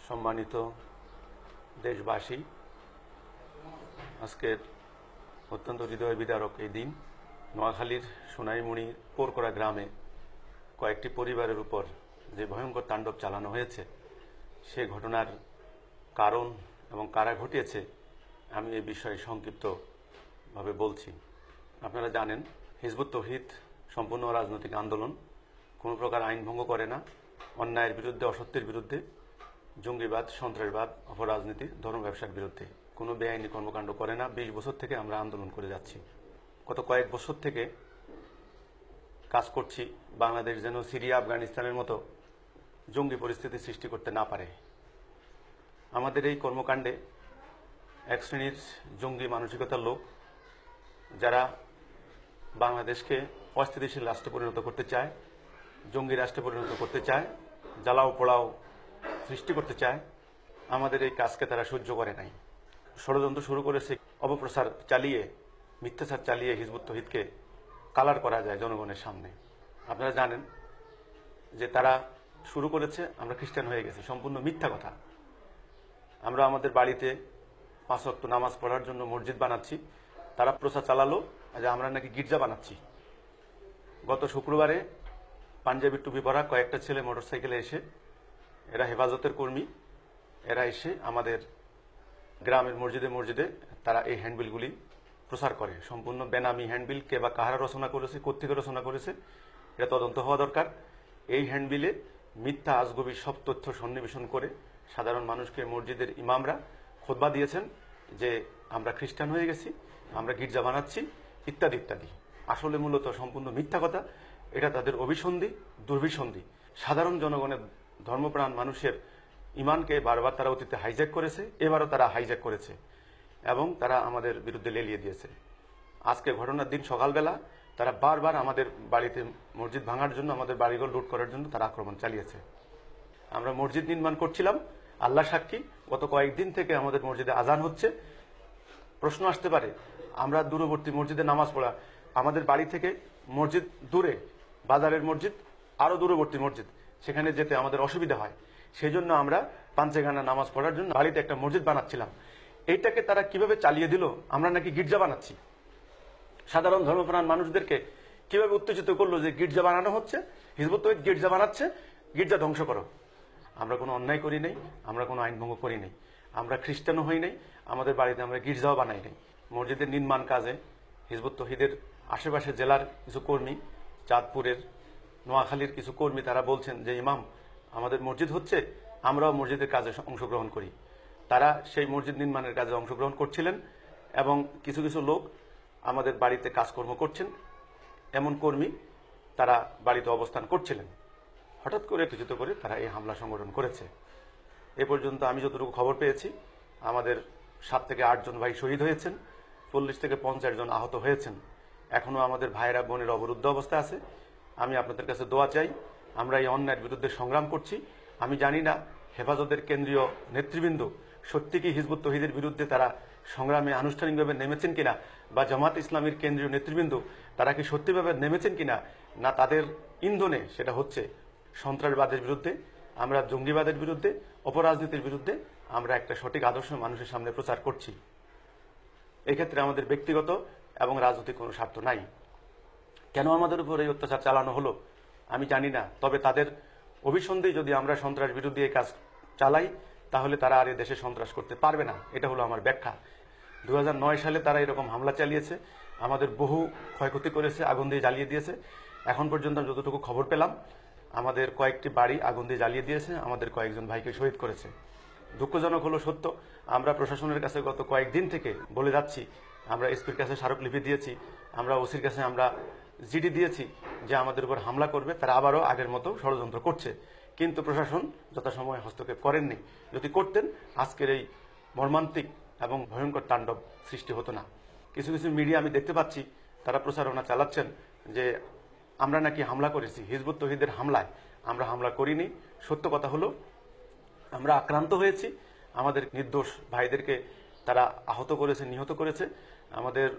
সম্মানিত দেশবাসী, আজকের অত্যন্ত হৃদয় বিদারক এই দিন। নোয়াখালীর সোনাইমুড়ির পোরকড়া গ্রামে কয়েকটি পরিবারের উপর যে ভয়ঙ্কর তাণ্ডব চালানো হয়েছে, সে ঘটনার কারণ এবং কারা ঘটিয়েছে আমি এই বিষয়ে সংক্ষিপ্তভাবে বলছি। আপনারা জানেন, হিজবুত তৌহিদ সম্পূর্ণ রাজনৈতিক আন্দোলন, কোনো প্রকার আইন ভঙ্গ করে না, অন্যায়ের বিরুদ্ধে, অসত্যের বিরুদ্ধে, জঙ্গিবাদ, সন্ত্রাসবাদ, অপরাজনীতি, ধর্ম ব্যবসার বিরুদ্ধে কোনো বেআইনি কর্মকাণ্ড করে না। 20 বছর থেকে আমরা আন্দোলন করে যাচ্ছি। গত কয়েক বছর থেকে কাজ করছি বাংলাদেশ যেন সিরিয়া, আফগানিস্তানের মতো জঙ্গি পরিস্থিতি সৃষ্টি করতে না পারে। আমাদের এই কর্মকাণ্ডে এক শ্রেণীর জঙ্গি মানসিকতার লোক, যারা বাংলাদেশকে অস্থিতিশীল রাষ্ট্রে পরিণত করতে চায়, জঙ্গি রাষ্ট্রে পরিণত করতে চায়, জ্বালাও পোড়াও সৃষ্টি করতে চায়, আমাদের এই কাজকে তারা সহ্য করে নাই। ষড়যন্ত্র শুরু করেছে, অপপ্রচার চালিয়ে, মিথ্যাচার চালিয়ে হিজবুত তৌহিদকে কালার করা যায় জনগণের সামনে। আপনারা জানেন যে তারা শুরু করেছে আমরা খ্রিস্টান হয়ে গেছি, সম্পূর্ণ মিথ্যা কথা। আমরা আমাদের বাড়িতে 5 ওয়াক্ত নামাজ পড়ার জন্য মসজিদ বানাচ্ছি, তারা প্রচার চালালো যে আমরা নাকি গির্জা বানাচ্ছি। গত শুক্রবারে পাঞ্জাবি টুপি পরা কয়েকটা ছেলে মোটরসাইকেলে এসে, এরা হেফাজতের কর্মী, এরা এসে আমাদের গ্রামের মসজিদে মসজিদে তারা এই হ্যান্ডবিলগুলি প্রচার করে। সম্পূর্ণ বেনামি হ্যান্ডবিল, কে বা কাহারা রচনা করেছে, কোত্থেকে রচনা করেছে, এটা তদন্ত হওয়া দরকার। এই হ্যান্ডবিলে মিথ্যা আজগবি সব তথ্য সন্নিবেশন করে সাধারণ মানুষকে মসজিদের ইমামরা খুতবা দিয়েছেন যে আমরা খ্রিস্টান হয়ে গেছি, আমরা গির্জা বানাচ্ছি, ইত্যাদি ইত্যাদি। আসলে মূলত সম্পূর্ণ মিথ্যা কথা। এটা তাদের অভিসন্ধি, দুর্বিসন্ধি। সাধারণ জনগণের, ধর্মপ্রাণ মানুষের ইমানকে বারবার তারা অতীতে হাইজ্যাক করেছে, এবারও তারা হাইজ্যাক করেছে এবং তারা আমাদের বিরুদ্ধে লেলিয়ে দিয়েছে। আজকে ঘটনার দিন সকালবেলা তারা বারবার আমাদের বাড়িতে মসজিদ ভাঙার জন্য, আমাদের বাড়িঘর লুট করার জন্য তারা আক্রমণ চালিয়েছে। আমরা মসজিদ নির্মাণ করছিলাম, আল্লাহ সাক্ষী, গত কয়েকদিন থেকে আমাদের মসজিদে আজান হচ্ছে। প্রশ্ন আসতে পারে, আমরা দূরবর্তী মসজিদে নামাজ পড়া, আমাদের বাড়ি থেকে মসজিদ দূরে, বাজারের মসজিদ আরো দূরবর্তী মসজিদ, সেখানে যেতে আমাদের অসুবিধা হয়, সেই জন্য আমরা পাঞ্চেগানা নামাজ পড়ার জন্য বাড়িতে একটা মসজিদ বানাচ্ছিলাম। এইটাকে তারা কিভাবে চালিয়ে দিল, আমরা নাকি গির্জা বানাচ্ছি। সাধারণ ধর্মপ্রাণ মানুষদেরকে কিভাবে উত্তেজিত করলো যে গির্জা বানানো হচ্ছে, হিজবুত তৌহিদ গির্জা বানাচ্ছে, গির্জা ধ্বংস করো। আমরা কোনো অন্যায় করি নাই, আমরা কোনো আইন ভঙ্গ করি নাই, আমরা খ্রিস্টানও হই নাই, আমাদের বাড়িতে আমরা গির্জাও বানাই নাই। মসজিদের নির্মাণ কাজে হিজবুত তৌহিদের আশেপাশে জেলার কিছু কর্মী, চাঁদপুরের, নোয়াখালীর কিছু কর্মী, তারা বলছেন যে ইমাম আমাদের মসজিদ হচ্ছে, আমরাও মসজিদের কাজে অংশগ্রহণ করি। তারা সেই মসজিদ নির্মাণের কাজে অংশগ্রহণ করছিলেন এবং কিছু কিছু লোক আমাদের বাড়িতে কাজকর্ম করছেন, এমন কর্মী তারা বাড়িতে অবস্থান করছিলেন। হঠাৎ করে উত্তেজিত করে তারা এই হামলা সংগঠন করেছে। এ পর্যন্ত আমি যতটুকু খবর পেয়েছি, আমাদের 7 থেকে 8 জন ভাই শহীদ হয়েছেন, 40 থেকে 50 জন আহত হয়েছেন। এখনো আমাদের ভাইয়েরা বোনের অবরুদ্ধ অবস্থা আছে। আমি আপনাদের কাছে দোয়া চাই, আমরা এই অন্যায়ের বিরুদ্ধে সংগ্রাম করছি। আমি জানি না হেফাজতের কেন্দ্রীয় নেতৃবৃন্দ সত্যি কি হিজবুত তৌহিদের বিরুদ্ধে তারা সংগ্রামে আনুষ্ঠানিকভাবে নেমেছেন কিনা, বা জামাত ইসলামীর কেন্দ্রীয় নেতৃবৃন্দ তারা কি সত্যিভাবে নেমেছেন কিনা, না তাদের ইন্ধনে সেটা হচ্ছে সন্ত্রাসবাদের বিরুদ্ধে, আমরা জঙ্গিবাদের বিরুদ্ধে, অপরাজনীতির বিরুদ্ধে আমরা একটা সঠিক আদর্শ মানুষের সামনে প্রচার করছি। এক্ষেত্রে আমাদের ব্যক্তিগত এবং রাজনৈতিক কোনো স্বার্থ নাই। কেন আমাদের উপর এই অত্যাচার চালানো হলো আমি জানি না, তবে তাদের অভিসন্ধি যদি আমরা সন্ত্রাস বিরোধী এই কাজ চালাই, তাহলে তারা আর দেশে সন্ত্রাস করতে পারবে না। এটা হলো আমার ব্যাখ্যা। 2009 সালে তারা এরকম হামলা চালিয়েছে, আমাদের বহু ক্ষয়ক্ষতি করেছে, আগুন দিয়ে জ্বালিয়ে দিয়েছে। এখন পর্যন্ত যতটুকু খবর পেলাম, আমাদের কয়েকটি বাড়ি আগুন দিয়ে জ্বালিয়ে দিয়েছে, আমাদের কয়েকজন ভাইকে শহীদ করেছে। দুঃখজনক হলো সত্য, আমরা প্রশাসনের কাছে গত কয়েকদিন থেকে বলে যাচ্ছি, আমরা এসপির কাছে স্মারকলিপি দিয়েছি, আমরা ওসির কাছে আমরা জিডি দিয়েছি যে আমাদের উপর হামলা করবে, তারা আবারও আগের মতো ষড়যন্ত্র করছে। কিন্তু প্রশাসন যথাসময়ে হস্তক্ষেপ করেননি। যদি করতেন, আজকের এই মর্মান্তিক এবং ভয়ঙ্কর তাণ্ডব সৃষ্টি হতো না। কিছু কিছু মিডিয়া আমি দেখতে পাচ্ছি, তারা প্রচারণা চালাচ্ছেন যে আমরা নাকি হামলা করেছি। হিজবুত তৌহিদের হামলায় আমরা হামলা করিনি। সত্য কথা হলো আমরা আক্রান্ত হয়েছি, আমাদের নির্দোষ ভাইদেরকে তারা আহত করেছে, নিহত করেছে, আমাদের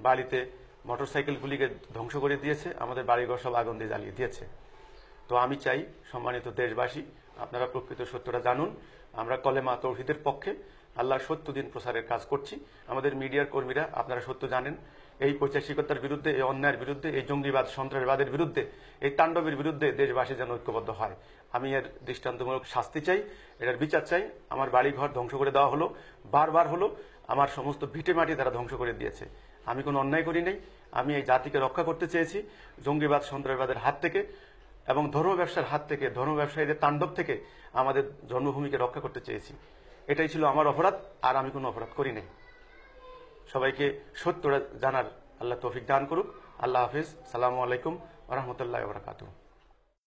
বাড়িতে মোটরসাইকেলগুলিকে ধ্বংস করে দিয়েছে, আমাদের বাড়িঘর সব আগুন দিয়ে জ্বালিয়ে দিয়েছে। তো আমি চাই সম্মানিত দেশবাসী, আপনারা প্রকৃত সত্যটা জানুন। আমরা কলেমা তৌহিদের পক্ষে আল্লাহর সত্য দিন প্রসারের কাজ করছি। আমাদের মিডিয়ার কর্মীরা আপনারা সত্য জানেন, এই পৈশাচিকতার বিরুদ্ধে, এই অন্যায়ের বিরুদ্ধে, এই জঙ্গিবাদ সন্ত্রাসবাদের বিরুদ্ধে, এই তাণ্ডবের বিরুদ্ধে দেশবাসী যেন ঐক্যবদ্ধ হয়। আমি এর দৃষ্টান্তমূলক শাস্তি চাই, এটার বিচার চাই। আমার বাড়িঘর ধ্বংস করে দেওয়া হলো, বারবার হলো। আমার সমস্ত ভিটে মাটি তারা ধ্বংস করে দিয়েছে। আমি কোনো অন্যায় করি নাই। আমি এই জাতিকে রক্ষা করতে চেয়েছি জঙ্গিবাদ সন্ত্রাসবাদের হাত থেকে এবং ধর্ম ব্যবসার হাত থেকে, ধর্ম ব্যবসায়ীদের তাণ্ডব থেকে আমাদের জন্মভূমিকে রক্ষা করতে চেয়েছি। এটাই ছিল আমার অপরাধ, আর আমি কোনো অপরাধ করি নাই। সবাইকে সত্যটা জানার আল্লাহ তৌফিক দান করুক। আল্লাহ হাফিজ। সালামু আলাইকুম ওয়া রাহমাতুল্লাহি ওয়া বারাকাতুহু।